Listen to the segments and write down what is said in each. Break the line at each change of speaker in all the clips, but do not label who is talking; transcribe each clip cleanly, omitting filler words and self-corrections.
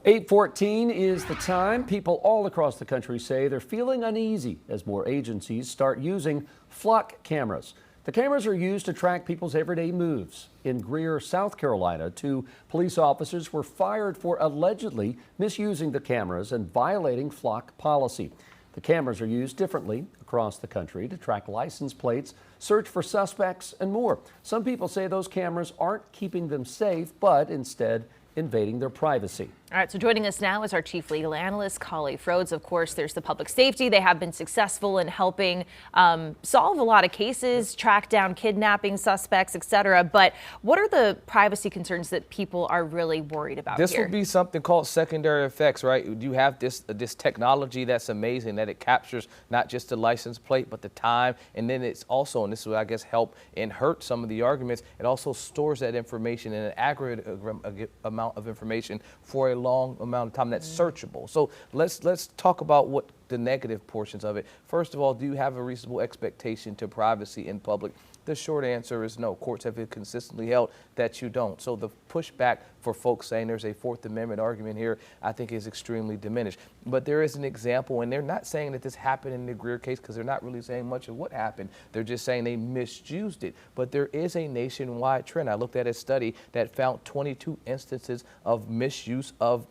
8:14 is the time. People all across the country say they're feeling uneasy as more agencies start using flock cameras. The cameras are used to track people's everyday moves. In Greer, South Carolina, 2 police officers were fired for allegedly misusing the cameras and violating flock policy. The cameras are used differently across the country to track license plates, search for suspects, and more. Some people say those cameras aren't keeping them safe, but instead invading their privacy.
All right, so joining us now is our chief legal analyst, Collie Frodes. Of course, there's the public safety. They have been successful in helping solve a lot of cases, track down kidnapping suspects, et cetera. But what are the privacy concerns that people are really worried about
This
here?
would be something called secondary effects, right? You have this technology that's amazing, that it captures not just the license plate, but the time. And then it's also, and this will, I guess, help and hurt some of the arguments, it also stores that information in an aggregate amount of information for a long amount of time that's searchable. So let's talk about what the negative portions of it. First of all, do you have a reasonable expectation to privacy in public? The short answer is no. Courts have consistently held that you don't. So the pushback for folks saying there's a Fourth Amendment argument here, I think is extremely diminished. But there is an example, and they're not saying that this happened in the Greer case because they're not really saying much of what happened. They're just saying they misused it. But there is a nationwide trend. I looked at a study that found 22 instances of misuse of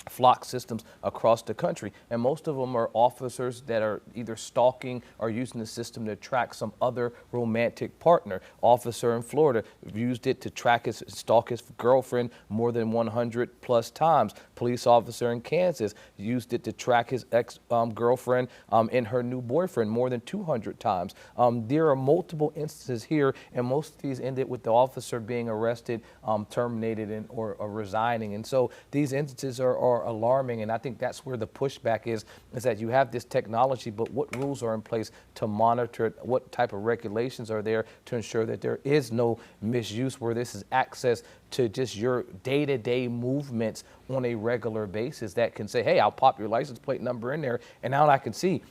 flock systems across the country, and most of them are officers that are either stalking or using the system to track some other romantic partner. Officer in Florida used it to stalk his girlfriend more than 100 plus times. Police officer in Kansas used it to track his ex-girlfriend and her new boyfriend more than 200 times. There are multiple instances here, and most of these ended with the officer being arrested, terminated, or resigning. And so these instances are alarming, and I think that's where the pushback is that you have this technology, but what rules are in place to monitor it? What type of regulations are there to ensure that there is no misuse where this is access to just your day-to-day movements on a regular basis that can say, hey, I'll pop your license plate number in there, and now I can see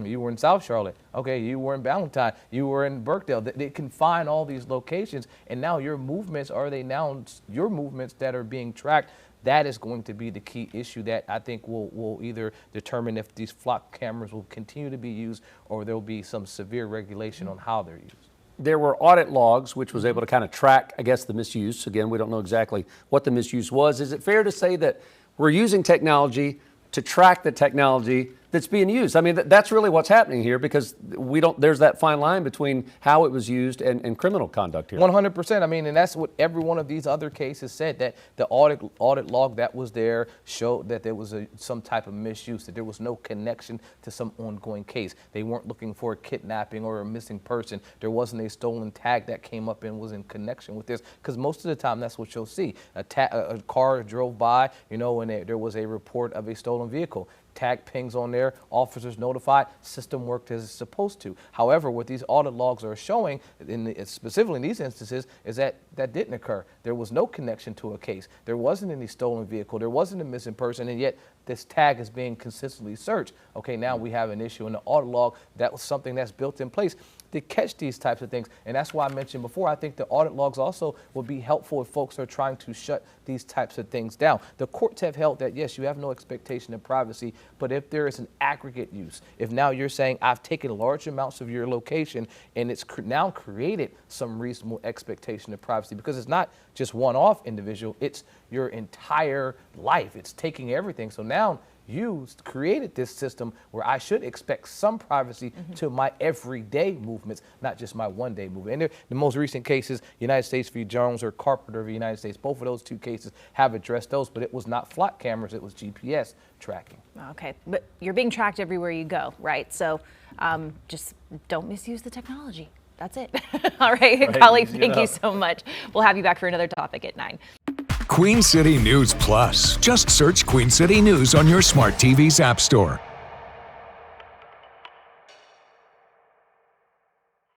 you were in South Charlotte, okay, you were in Ballantyne, you were in Birkdale. They can find all these locations, and now your movements, are they now your movements that are being tracked? That is going to be the key issue that I think will either determine if these flock cameras will continue to be used or there will be some severe regulation on how they're used.
There were audit logs, which was able to kind of track, I guess, the misuse. Again, we don't know exactly what the misuse was. Is it fair to say that we're using technology to track the technology that's being used? I mean, that's really what's happening here, because there's that fine line between how it was used and criminal conduct here.
100%. I mean, and that's what every one of these other cases said, that the audit log that was there showed that there was some type of misuse, that there was no connection to some ongoing case. They weren't looking for a kidnapping or a missing person. There wasn't a stolen tag that came up and was in connection with this, because most of the time that's what you'll see. A car drove by, and there was a report of a stolen vehicle. Tag pings on there, officers notified, system worked as it's supposed to. However, what these audit logs are showing, specifically in these instances, is that didn't occur. There was no connection to a case. There wasn't any stolen vehicle. There wasn't a missing person, and yet this tag is being consistently searched. Okay, now we have an issue in the audit log. That was something that's built in place to catch these types of things. And that's why I mentioned before, I think the audit logs also will be helpful if folks are trying to shut these types of things down. The courts have held that, yes, you have no expectation of privacy, but if there is an aggregate use, if now you're saying I've taken large amounts of your location and it's now created some reasonable expectation of privacy, because it's not just one-off individual, it's your entire life. It's taking everything. So now you created this system where I should expect some privacy to my everyday movements, not just my one-day movement. And the most recent cases, United States v. Jones or Carpenter v. United States, both of those 2 cases have addressed those, but it was not flock cameras, it was GPS tracking.
Okay, but you're being tracked everywhere you go, right? So just don't misuse the technology. That's it. All right, Collie, thank you so much. We'll have you back for another topic at 9.
Queen City News Plus. Just search Queen City News on your smart TV's app store.